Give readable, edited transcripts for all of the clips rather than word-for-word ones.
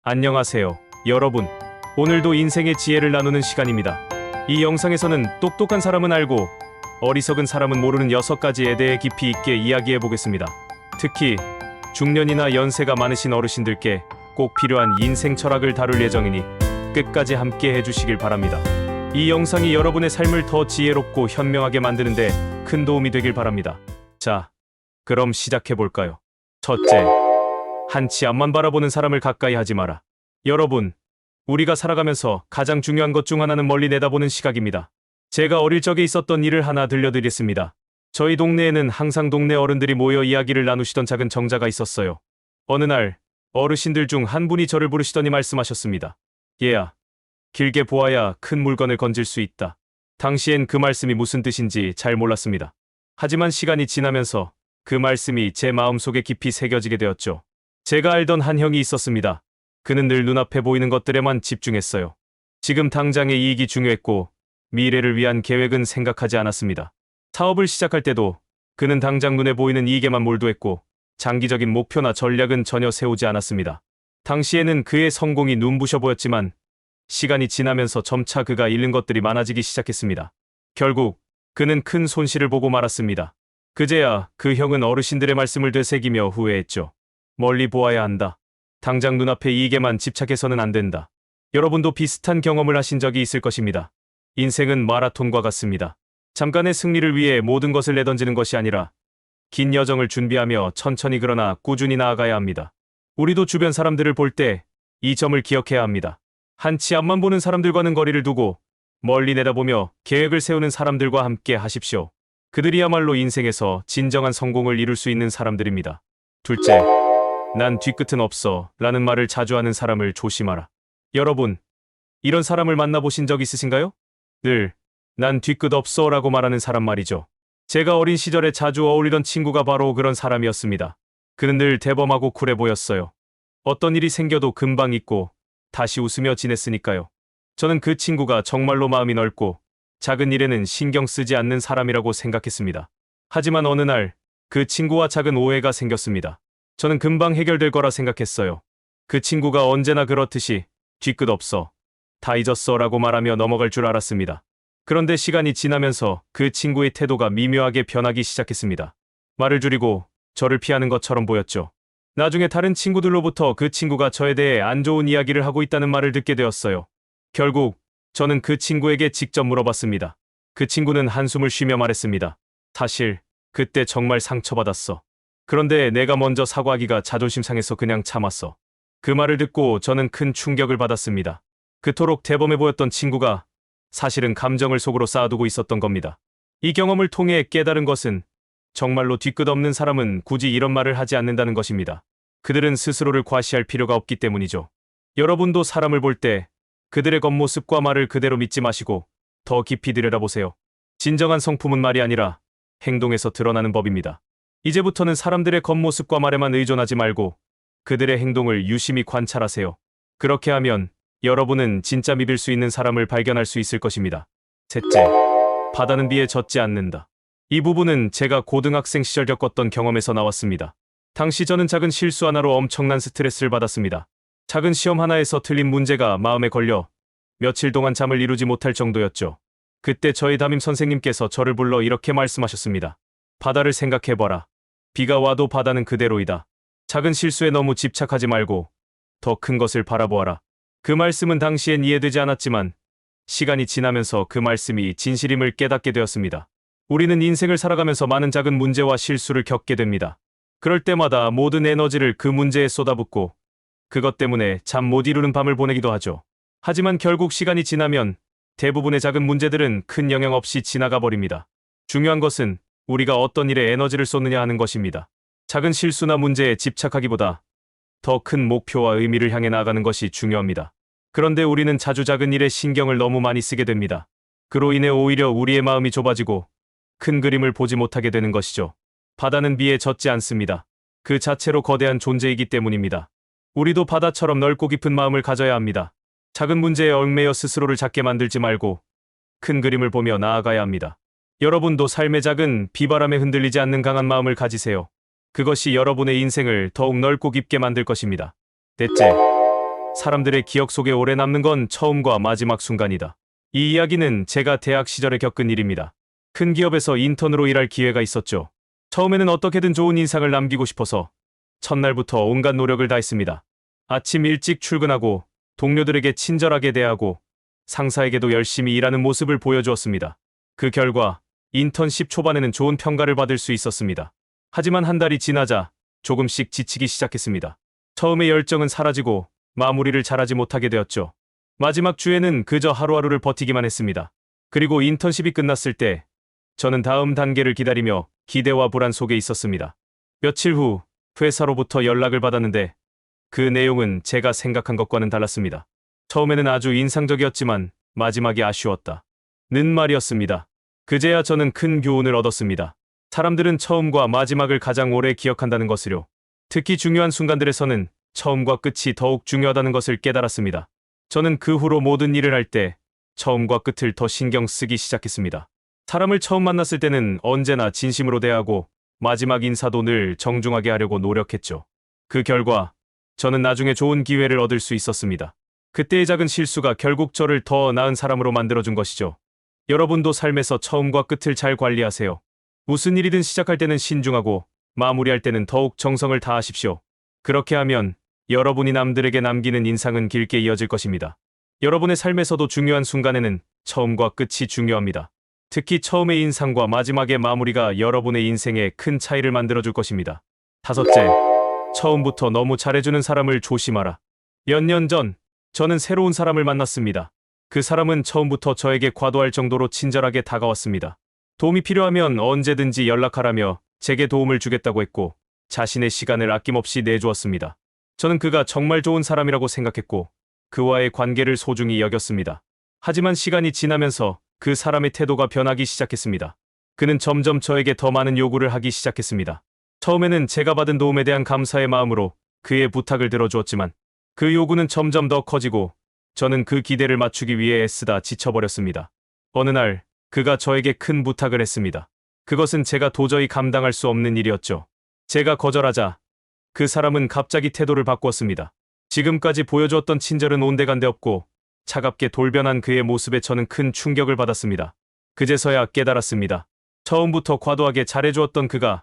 안녕하세요, 여러분. 오늘도 인생의 지혜를 나누는 시간입니다. 이 영상에서는 똑똑한 사람은 알고 어리석은 사람은 모르는 6가지에 대해 깊이 있게 이야기해 보겠습니다. 특히 중년이나 연세가 많으신 어르신들께 꼭 필요한 인생 철학을 다룰 예정이니 끝까지 함께 해주시길 바랍니다. 이 영상이 여러분의 삶을 더 지혜롭고 현명하게 만드는데 큰 도움이 되길 바랍니다. 자, 그럼 시작해 볼까요? 첫째, 한치 앞만 바라보는 사람을 가까이 하지 마라. 여러분, 우리가 살아가면서 가장 중요한 것 중 하나는 멀리 내다보는 시각입니다. 제가 어릴 적에 있었던 일을 하나 들려드리겠습니다. 저희 동네에는 항상 동네 어른들이 모여 이야기를 나누시던 작은 정자가 있었어요. 어느 날 어르신들 중 한 분이 저를 부르시더니 말씀하셨습니다. 얘야, 길게 보아야 큰 물건을 건질 수 있다. 당시엔 그 말씀이 무슨 뜻인지 잘 몰랐습니다. 하지만 시간이 지나면서 그 말씀이 제 마음속에 깊이 새겨지게 되었죠. 제가 알던 한 형이 있었습니다. 그는 늘 눈앞에 보이는 것들에만 집중했어요. 지금 당장의 이익이 중요했고 미래를 위한 계획은 생각하지 않았습니다. 사업을 시작할 때도 그는 당장 눈에 보이는 이익에만 몰두했고 장기적인 목표나 전략은 전혀 세우지 않았습니다. 당시에는 그의 성공이 눈부셔 보였지만 시간이 지나면서 점차 그가 잃는 것들이 많아지기 시작했습니다. 결국 그는 큰 손실을 보고 말았습니다. 그제야 그 형은 어르신들의 말씀을 되새기며 후회했죠. 멀리 보아야 한다. 당장 눈앞의 이익에만 집착해서는 안 된다. 여러분도 비슷한 경험을 하신 적이 있을 것입니다. 인생은 마라톤과 같습니다. 잠깐의 승리를 위해 모든 것을 내던지는 것이 아니라 긴 여정을 준비하며 천천히 그러나 꾸준히 나아가야 합니다. 우리도 주변 사람들을 볼 때 이 점을 기억해야 합니다. 한치 앞만 보는 사람들과는 거리를 두고 멀리 내다보며 계획을 세우는 사람들과 함께 하십시오. 그들이야말로 인생에서 진정한 성공을 이룰 수 있는 사람들입니다. 둘째, 난 뒤끝은 없어 라는 말을 자주 하는 사람을 조심하라. 여러분, 이런 사람을 만나보신 적 있으신가요? 늘 난 뒤끝 없어 라고 말하는 사람 말이죠. 제가 어린 시절에 자주 어울리던 친구가 바로 그런 사람이었습니다. 그는 늘 대범하고 쿨해 보였어요. 어떤 일이 생겨도 금방 잊고 다시 웃으며 지냈으니까요. 저는 그 친구가 정말로 마음이 넓고 작은 일에는 신경 쓰지 않는 사람이라고 생각했습니다. 하지만 어느 날 그 친구와 작은 오해가 생겼습니다. 저는 금방 해결될 거라 생각했어요. 그 친구가 언제나 그렇듯이 뒤끝 없어, 다 잊었어 라고 말하며 넘어갈 줄 알았습니다. 그런데 시간이 지나면서 그 친구의 태도가 미묘하게 변하기 시작했습니다. 말을 줄이고 저를 피하는 것처럼 보였죠. 나중에 다른 친구들로부터 그 친구가 저에 대해 안 좋은 이야기를 하고 있다는 말을 듣게 되었어요. 결국 저는 그 친구에게 직접 물어봤습니다. 그 친구는 한숨을 쉬며 말했습니다. 사실 그때 정말 상처받았어. 그런데 내가 먼저 사과하기가 자존심 상해서 그냥 참았어. 그 말을 듣고 저는 큰 충격을 받았습니다. 그토록 대범해 보였던 친구가 사실은 감정을 속으로 쌓아두고 있었던 겁니다. 이 경험을 통해 깨달은 것은 정말로 뒤끝 없는 사람은 굳이 이런 말을 하지 않는다는 것입니다. 그들은 스스로를 과시할 필요가 없기 때문이죠. 여러분도 사람을 볼 때 그들의 겉모습과 말을 그대로 믿지 마시고 더 깊이 들여다보세요. 진정한 성품은 말이 아니라 행동에서 드러나는 법입니다. 이제부터는 사람들의 겉모습과 말에만 의존하지 말고 그들의 행동을 유심히 관찰하세요. 그렇게 하면 여러분은 진짜 믿을 수 있는 사람을 발견할 수 있을 것입니다. 셋째, 바다는 비에 젖지 않는다. 이 부분은 제가 고등학생 시절 겪었던 경험에서 나왔습니다. 당시 저는 작은 실수 하나로 엄청난 스트레스를 받았습니다. 작은 시험 하나에서 틀린 문제가 마음에 걸려 며칠 동안 잠을 이루지 못할 정도였죠. 그때 저희 담임 선생님께서 저를 불러 이렇게 말씀하셨습니다. 바다를 생각해봐라. 비가 와도 바다는 그대로이다. 작은 실수에 너무 집착하지 말고 더 큰 것을 바라보아라. 그 말씀은 당시엔 이해되지 않았지만 시간이 지나면서 그 말씀이 진실임을 깨닫게 되었습니다. 우리는 인생을 살아가면서 많은 작은 문제와 실수를 겪게 됩니다. 그럴 때마다 모든 에너지를 그 문제에 쏟아붓고 그것 때문에 잠 못 이루는 밤을 보내기도 하죠. 하지만 결국 시간이 지나면 대부분의 작은 문제들은 큰 영향 없이 지나가 버립니다. 중요한 것은 우리가 어떤 일에 에너지를 쏟느냐 하는 것입니다. 작은 실수나 문제에 집착하기보다 더 큰 목표와 의미를 향해 나아가는 것이 중요합니다. 그런데 우리는 자주 작은 일에 신경을 너무 많이 쓰게 됩니다. 그로 인해 오히려 우리의 마음이 좁아지고 큰 그림을 보지 못하게 되는 것이죠. 바다는 비에 젖지 않습니다. 그 자체로 거대한 존재이기 때문입니다. 우리도 바다처럼 넓고 깊은 마음을 가져야 합니다. 작은 문제에 얽매여 스스로를 작게 만들지 말고 큰 그림을 보며 나아가야 합니다. 여러분도 삶의 작은 비바람에 흔들리지 않는 강한 마음을 가지세요. 그것이 여러분의 인생을 더욱 넓고 깊게 만들 것입니다. 넷째, 사람들의 기억 속에 오래 남는 건 처음과 마지막 순간이다. 이 이야기는 제가 대학 시절에 겪은 일입니다. 큰 기업에서 인턴으로 일할 기회가 있었죠. 처음에는 어떻게든 좋은 인상을 남기고 싶어서 첫날부터 온갖 노력을 다했습니다. 아침 일찍 출근하고 동료들에게 친절하게 대하고 상사에게도 열심히 일하는 모습을 보여주었습니다. 그 결과 인턴십 초반에는 좋은 평가를 받을 수 있었습니다. 하지만 한 달이 지나자 조금씩 지치기 시작했습니다. 처음의 열정은 사라지고 마무리를 잘하지 못하게 되었죠. 마지막 주에는 그저 하루하루를 버티기만 했습니다. 그리고 인턴십이 끝났을 때 저는 다음 단계를 기다리며 기대와 불안 속에 있었습니다. 며칠 후 회사로부터 연락을 받았는데 그 내용은 제가 생각한 것과는 달랐습니다. 처음에는 아주 인상적이었지만 마지막이 아쉬웠다. 는 말이었습니다. 그제야 저는 큰 교훈을 얻었습니다. 사람들은 처음과 마지막을 가장 오래 기억한다는 것을요. 특히 중요한 순간들에서는 처음과 끝이 더욱 중요하다는 것을 깨달았습니다. 저는 그 후로 모든 일을 할 때 처음과 끝을 더 신경 쓰기 시작했습니다. 사람을 처음 만났을 때는 언제나 진심으로 대하고 마지막 인사도 늘 정중하게 하려고 노력했죠. 그 결과 저는 나중에 좋은 기회를 얻을 수 있었습니다. 그때의 작은 실수가 결국 저를 더 나은 사람으로 만들어준 것이죠. 여러분도 삶에서 처음과 끝을 잘 관리하세요. 무슨 일이든 시작할 때는 신중하고 마무리할 때는 더욱 정성을 다하십시오. 그렇게 하면 여러분이 남들에게 남기는 인상은 길게 이어질 것입니다. 여러분의 삶에서도 중요한 순간에는 처음과 끝이 중요합니다. 특히 처음의 인상과 마지막의 마무리가 여러분의 인생에 큰 차이를 만들어줄 것입니다. 다섯째, 처음부터 너무 잘해주는 사람을 조심하라. 몇 년 전, 저는 새로운 사람을 만났습니다. 그 사람은 처음부터 저에게 과도할 정도로 친절하게 다가왔습니다. 도움이 필요하면 언제든지 연락하라며 제게 도움을 주겠다고 했고, 자신의 시간을 아낌없이 내주었습니다. 저는 그가 정말 좋은 사람이라고 생각했고, 그와의 관계를 소중히 여겼습니다. 하지만 시간이 지나면서 그 사람의 태도가 변하기 시작했습니다. 그는 점점 저에게 더 많은 요구를 하기 시작했습니다. 처음에는 제가 받은 도움에 대한 감사의 마음으로 그의 부탁을 들어주었지만 그 요구는 점점 더 커지고 저는 그 기대를 맞추기 위해 애쓰다 지쳐버렸습니다. 어느 날 그가 저에게 큰 부탁을 했습니다. 그것은 제가 도저히 감당할 수 없는 일이었죠. 제가 거절하자 그 사람은 갑자기 태도를 바꾸었습니다. 지금까지 보여주었던 친절은 온데간데 없고 차갑게 돌변한 그의 모습에 저는 큰 충격을 받았습니다. 그제서야 깨달았습니다. 처음부터 과도하게 잘해주었던 그가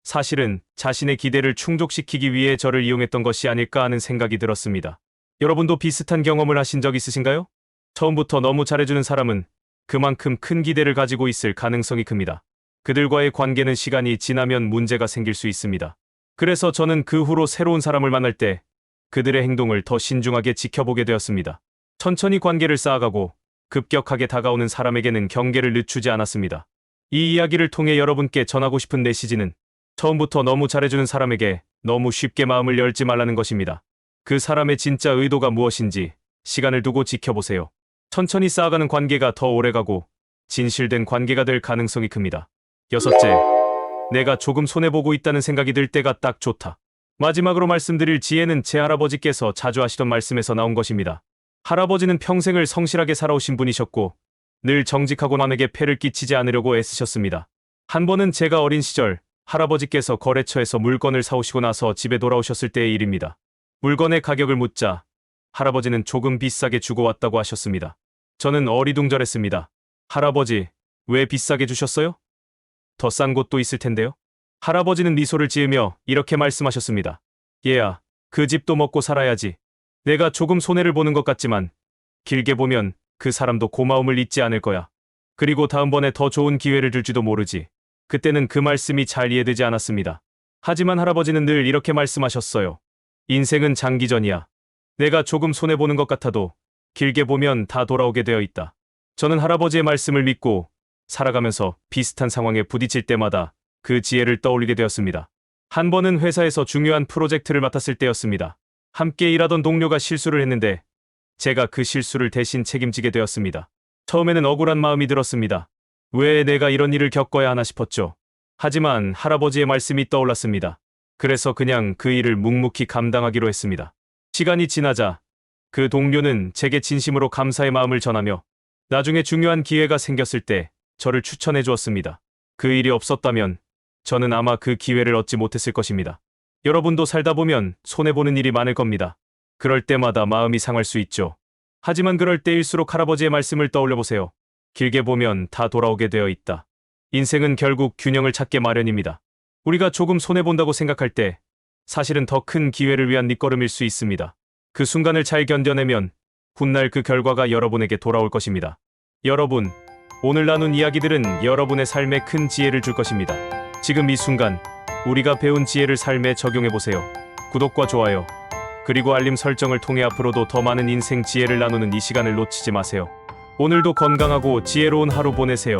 사실은 자신의 기대를 충족시키기 위해 저를 이용했던 것이 아닐까 하는 생각이 들었습니다. 여러분도 비슷한 경험을 하신 적 있으신가요? 처음부터 너무 잘해주는 사람은 그만큼 큰 기대를 가지고 있을 가능성이 큽니다. 그들과의 관계는 시간이 지나면 문제가 생길 수 있습니다. 그래서 저는 그 후로 새로운 사람을 만날 때 그들의 행동을 더 신중하게 지켜보게 되었습니다. 천천히 관계를 쌓아가고 급격하게 다가오는 사람에게는 경계를 늦추지 않았습니다. 이 이야기를 통해 여러분께 전하고 싶은 메시지는 처음부터 너무 잘해주는 사람에게 너무 쉽게 마음을 열지 말라는 것입니다. 그 사람의 진짜 의도가 무엇인지 시간을 두고 지켜보세요. 천천히 쌓아가는 관계가 더 오래가고 진실된 관계가 될 가능성이 큽니다. 여섯째, 내가 조금 손해보고 있다는 생각이 들 때가 딱 좋다. 마지막으로 말씀드릴 지혜는 제 할아버지께서 자주 하시던 말씀에서 나온 것입니다. 할아버지는 평생을 성실하게 살아오신 분이셨고 늘 정직하고 남에게 폐를 끼치지 않으려고 애쓰셨습니다. 한 번은 제가 어린 시절 할아버지께서 거래처에서 물건을 사오시고 나서 집에 돌아오셨을 때의 일입니다. 물건의 가격을 묻자 할아버지는 조금 비싸게 주고 왔다고 하셨습니다. 저는 어리둥절했습니다. 할아버지, 왜 비싸게 주셨어요? 더 싼 곳도 있을 텐데요? 할아버지는 미소를 지으며 이렇게 말씀하셨습니다. 얘야, 그 집도 먹고 살아야지. 내가 조금 손해를 보는 것 같지만 길게 보면 그 사람도 고마움을 잊지 않을 거야. 그리고 다음번에 더 좋은 기회를 줄지도 모르지. 그때는 그 말씀이 잘 이해되지 않았습니다. 하지만 할아버지는 늘 이렇게 말씀하셨어요. 인생은 장기전이야. 내가 조금 손해보는 것 같아도 길게 보면 다 돌아오게 되어 있다. 저는 할아버지의 말씀을 믿고 살아가면서 비슷한 상황에 부딪힐 때마다 그 지혜를 떠올리게 되었습니다. 한 번은 회사에서 중요한 프로젝트를 맡았을 때였습니다. 함께 일하던 동료가 실수를 했는데 제가 그 실수를 대신 책임지게 되었습니다. 처음에는 억울한 마음이 들었습니다. 왜 내가 이런 일을 겪어야 하나 싶었죠. 하지만 할아버지의 말씀이 떠올랐습니다. 그래서 그냥 그 일을 묵묵히 감당하기로 했습니다. 시간이 지나자 그 동료는 제게 진심으로 감사의 마음을 전하며 나중에 중요한 기회가 생겼을 때 저를 추천해 주었습니다. 그 일이 없었다면 저는 아마 그 기회를 얻지 못했을 것입니다. 여러분도 살다 보면 손해보는 일이 많을 겁니다. 그럴 때마다 마음이 상할 수 있죠. 하지만 그럴 때일수록 할아버지의 말씀을 떠올려 보세요. 길게 보면 다 돌아오게 되어 있다. 인생은 결국 균형을 찾게 마련입니다. 우리가 조금 손해본다고 생각할 때 사실은 더 큰 기회를 위한 밑거름일 수 있습니다. 그 순간을 잘 견뎌내면 훗날 그 결과가 여러분에게 돌아올 것입니다. 여러분, 오늘 나눈 이야기들은 여러분의 삶에 큰 지혜를 줄 것입니다. 지금 이 순간 우리가 배운 지혜를 삶에 적용해 보세요. 구독과 좋아요, 그리고 알림 설정을 통해 앞으로도 더 많은 인생 지혜를 나누는 이 시간을 놓치지 마세요. 오늘도 건강하고 지혜로운 하루 보내세요.